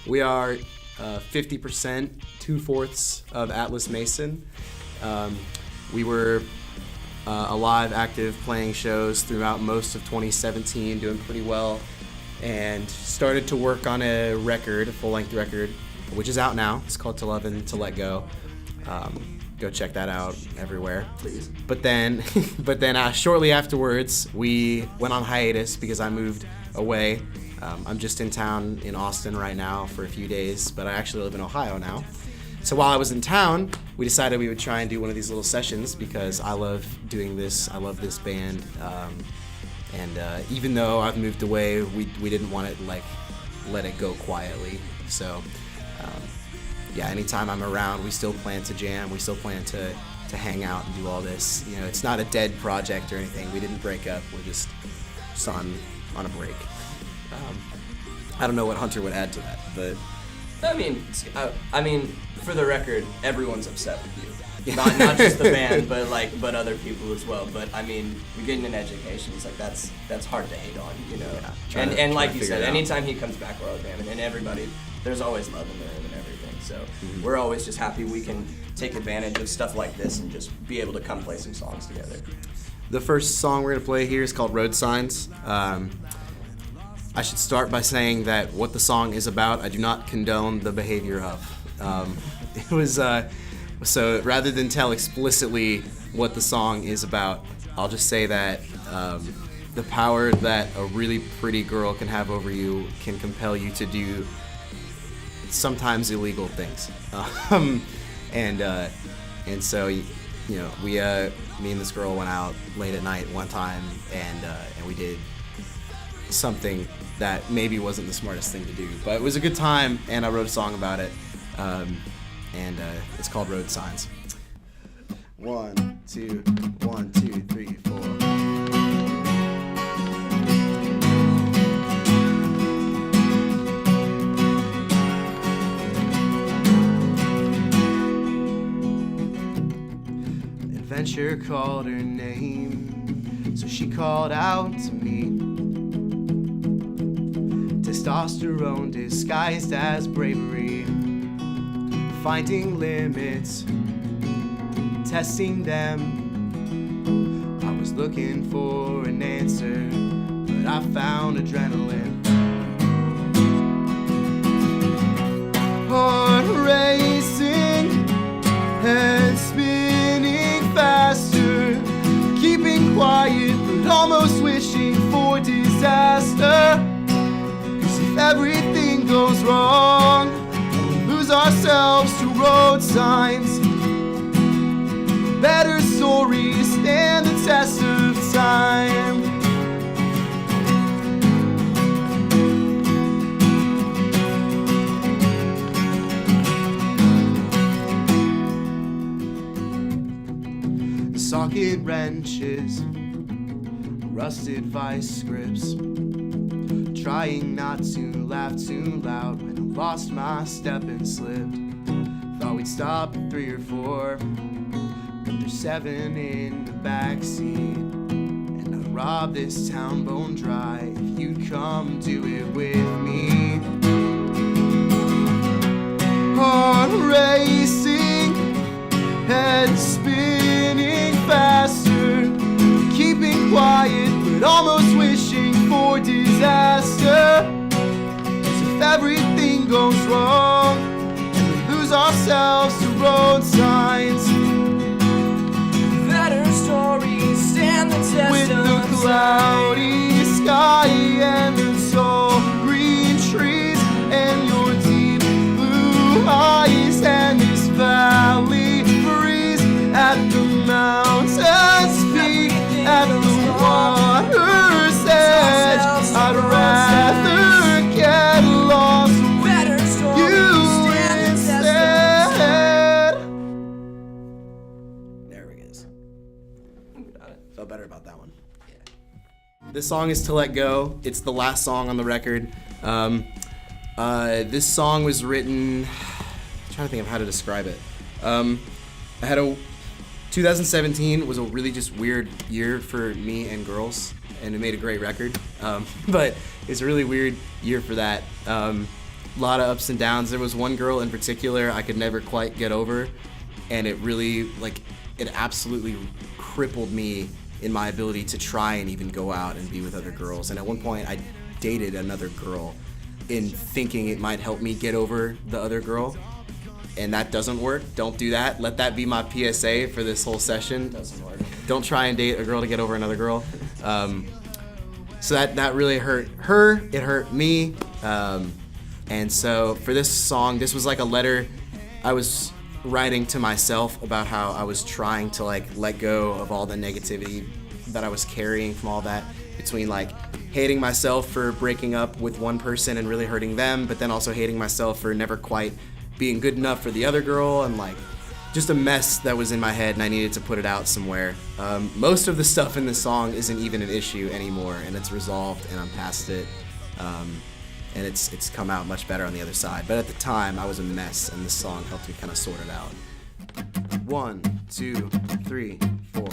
We are 50%, 2/4 of Atlas Mason. We were alive, active, playing shows throughout most of 2017, doing pretty well, and started to work on a record, a full-length record, which is out now. It's called To Love and To Let Go. Go check that out everywhere. Please. But then shortly afterwards, we went on hiatus because I moved away. I'm just in town in Austin right now for a few days, but I actually live in Ohio now. So while I was in town, we decided we would try and do one of these little sessions because I love doing this. I love this band. And even though I've moved away, we didn't want to let it go quietly. So yeah, anytime I'm around, we still plan to jam. We still plan to hang out and do all this. You know, it's not a dead project or anything. We didn't break up. We're just on a break. I don't know what Hunter would add to that, but I mean, for the record, everyone's upset with you. Not just the band, but other people as well. But I mean, you're getting an education. It's like that's hard to hate on, you know. Yeah, and like you said, anytime he comes back, we're all jamming, and everybody, there's always love in the room and everything. So we're always just happy we can take advantage of stuff like this and just be able to come play some songs together. The first song we're gonna play here is called Road Signs. I should start by saying that what the song is about, I do not condone the behavior of. It was so rather than tell explicitly what the song is about, I'll just say that the power that a really pretty girl can have over you can compel you to do sometimes illegal things. And so, you know, me and this girl went out late at night one time, and we did something that maybe wasn't the smartest thing to do, but it was a good time, and I wrote a song about it, and it's called Road Signs. 1, 2, 1, 2, 3, 4. Adventure called her name, so she called out to me. Testosterone disguised as bravery, finding limits, testing them. I was looking for an answer, but I found adrenaline. Heart racing, head spinning faster, keeping quiet but almost wishing for disaster. If everything goes wrong and we lose ourselves to road signs, better stories stand the test of time. Socket wrenches, rusted vice scripts, trying not to laugh too loud when I lost my step and slipped. Thought we'd stop at 3 or 4, but there's 7 in the backseat, and I'd rob this town bone dry if you'd come do it with me. Heart racing, head spinning faster, keeping quiet but almost wishing for disaster. 'Cause if everything goes wrong and we lose ourselves to road signs, better stories stand the test with the cloudy sky and the tall green trees and your deep blue eyes and this valley breeze at the mountain's peak, at the water's edge. I'd rather get lost with you instead. There we go. Felt better about that one. Yeah. This song is To Let Go. It's the last song on the record. This song was written, I'm trying to think of how to describe it. I had 2017 was a really just weird year for me and girls, and it made a great record. But it's a really weird year for that. a lot of ups and downs. There was one girl in particular I could never quite get over, and it really, like, it absolutely crippled me in my ability to try and even go out and be with other girls. And at one point I dated another girl in thinking it might help me get over the other girl, and that doesn't work. Don't do that. Let that be my PSA for this whole session. Doesn't work. Don't try and date a girl to get over another girl. So that really hurt her. It hurt me. And so for this song, this was like a letter I was writing to myself about how I was trying to like let go of all the negativity that I was carrying from all that, between like hating myself for breaking up with one person and really hurting them, but then also hating myself for never quite being good enough for the other girl, and like just a mess that was in my head, and I needed to put it out somewhere. Most of the stuff in this song isn't even an issue anymore, and it's resolved and I'm past it. And it's come out much better on the other side. But at the time, I was a mess, and this song helped me kind of sort it out. 1, 2, 3, 4.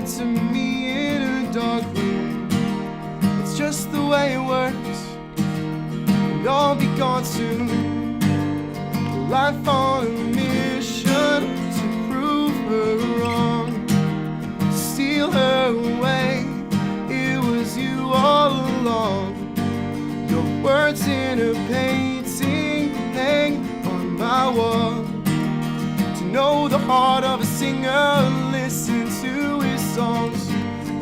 To me in a dark room, it's just the way it works, and I'll be gone soon. Life on a mission to prove her wrong, to steal her away. It was you all along. Your words in a painting hang on my wall. To know the heart of a singer, listen to his songs.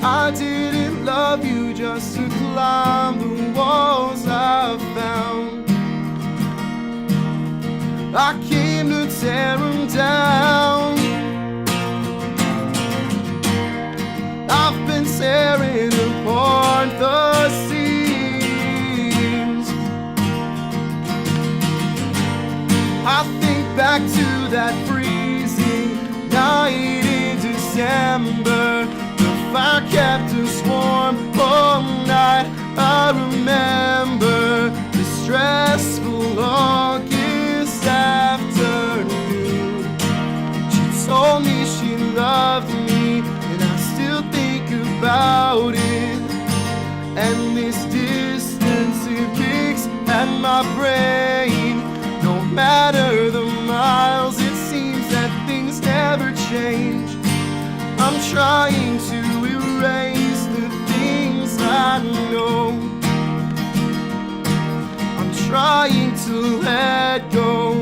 I didn't love you just to climb the walls I found. I came to tear them down. I've been tearing apart the seams. I think back to that freezing night in December. The fire kept us warm all night. I remember the stressful August afternoon. She told me she loved me, and I still think about it. And this distance, it picks at my brain. No matter the miles, it seems that things never change. I'm trying to erase the things I know. I'm trying to let go.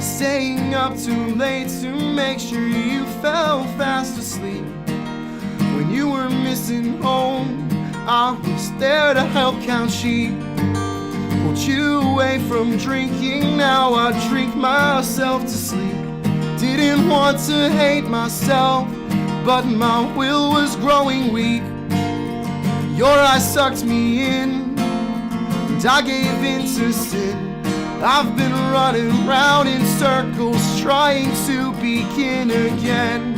Staying up too late to make sure you fell fast asleep. When you were missing home, I was there to help count sheep. Pulled you away from drinking, now I drink myself to sleep. Didn't want to hate myself, but my will was growing weak. Your eyes sucked me in, and I gave in to sin. I've been running round in circles trying to begin again.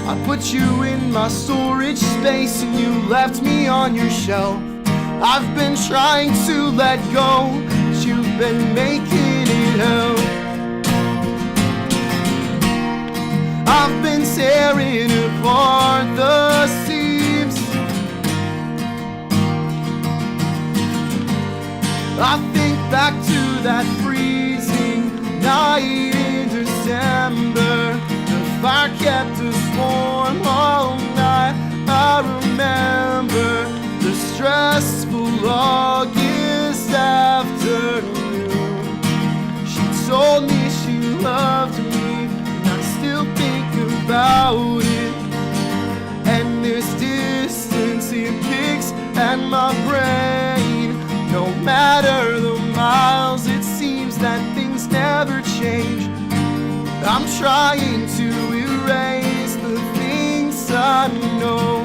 I put you in my storage space and you left me on your shelf. I've been trying to let go, but you've been making it hell. I've been tearing apart the seams. I think back to that freezing night in December. The fire kept us warm all night. I remember the stressful August afternoon. She told me she loved me, and I still think about it. And this distance, it picks at my brain. No matter the miles, it seems that things never change. I'm trying to erase the things I know.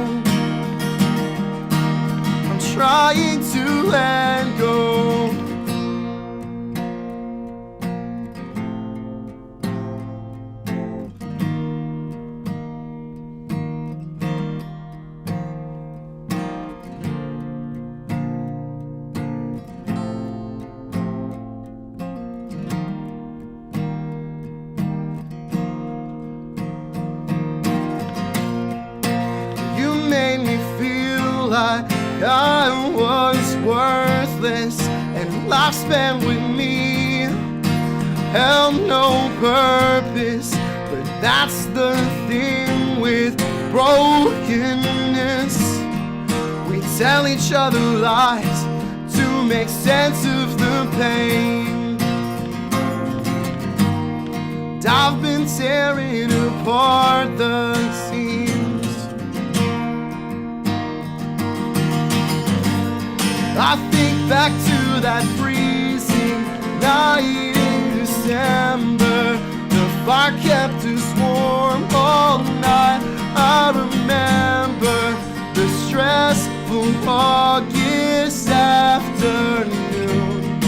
I'm trying to let go. I was worthless, and life spent with me held no purpose. But that's the thing with brokenness. We tell each other lies to make sense of the pain. I've been tearing apart the seams. I think back to that freezing night in December. The fire kept us warm all night. I remember the stressful August afternoon.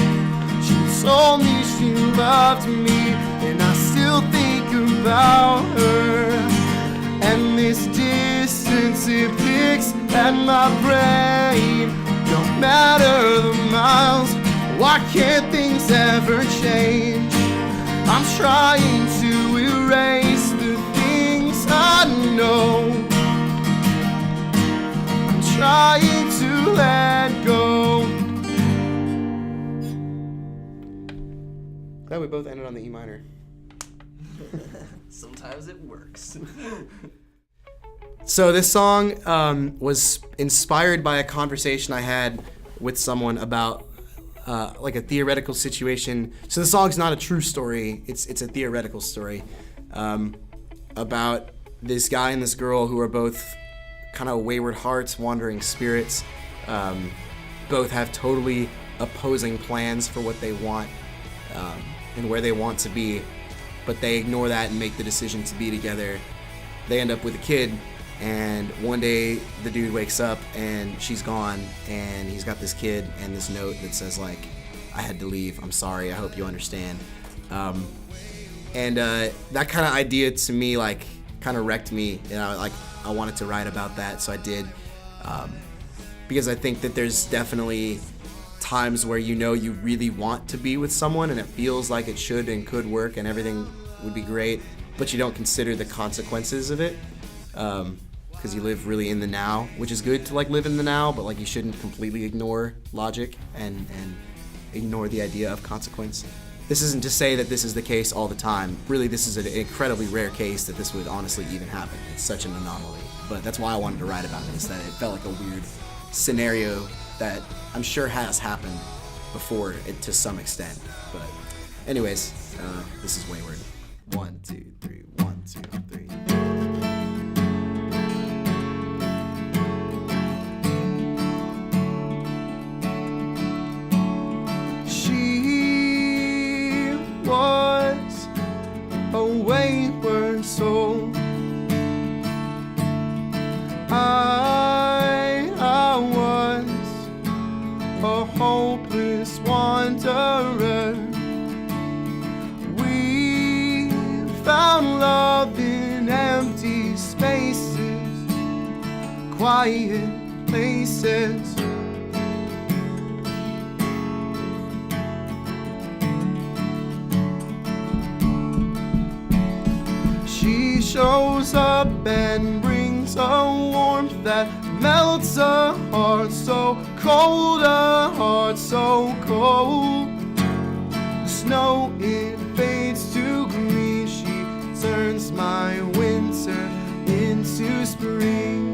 She told me she loved me, and I still think about her. And this distance, it picks at my brain. No matter the miles, why can't things ever change? I'm trying to erase the things I know. I'm trying to let go. Glad we both ended on the E minor. Sometimes it works. So this song was inspired by a conversation I had with someone about like a theoretical situation. So the song's not a true story, it's a theoretical story about this guy and this girl who are both kind of wayward hearts, wandering spirits. Both have totally opposing plans for what they want and where they want to be, but they ignore that and make the decision to be together. They end up with a kid, and one day the dude wakes up and she's gone, and he's got this kid and this note that says like, I had to leave, I'm sorry, I hope you understand. And that kind of idea to me like kind of wrecked me, and I wanted to write about that, so I did, because I think that there's definitely times where you know you really want to be with someone and it feels like it should and could work and everything would be great, but you don't consider the consequences of it, because you live really in the now, which is good to like live in the now, but like you shouldn't completely ignore logic and ignore the idea of consequence. This isn't to say that this is the case all the time. Really, this is an incredibly rare case that this would honestly even happen. It's such an anomaly, but that's why I wanted to write about it, is that it felt like a weird scenario that I'm sure has happened before it, to some extent. But anyways, this is Wayward. 1, 2, 3, 1, 2, 3. She was a wayward soul. I was a hopeless wanderer. We found love in empty spaces, quiet places. She shows up and brings a warmth that melts a heart so cold, a heart so cold. The snow, it fades to green. She turns my winter into spring.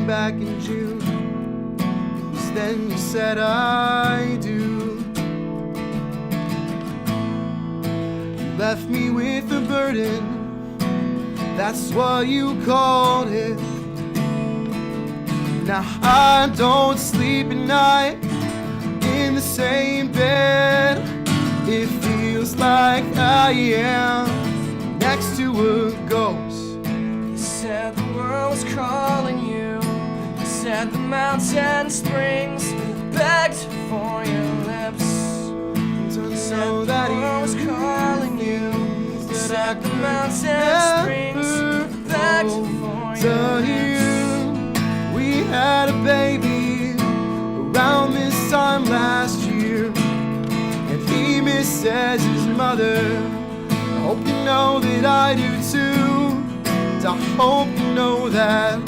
Back in June, 'cause then you said I do. You left me with a burden, that's what you called it. Now I don't sleep at night in the same bed. It feels like I am next to a ghost. You said the world was calling you. Said the mountain springs begged for your lips. Don't know that the world was calling you. Said the mountain springs begged for to you. We had a baby around this time last year, and he misses his mother. I hope you know that I do too. And I hope you know that.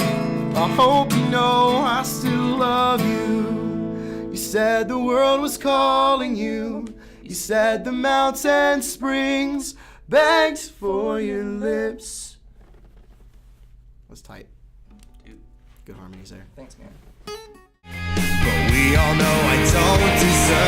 I hope you know I still love you. You said the world was calling you. You said the mountain springs begged for your lips. That's tight. Dude, Good harmonies there. thanks, man. But we all know I don't deserve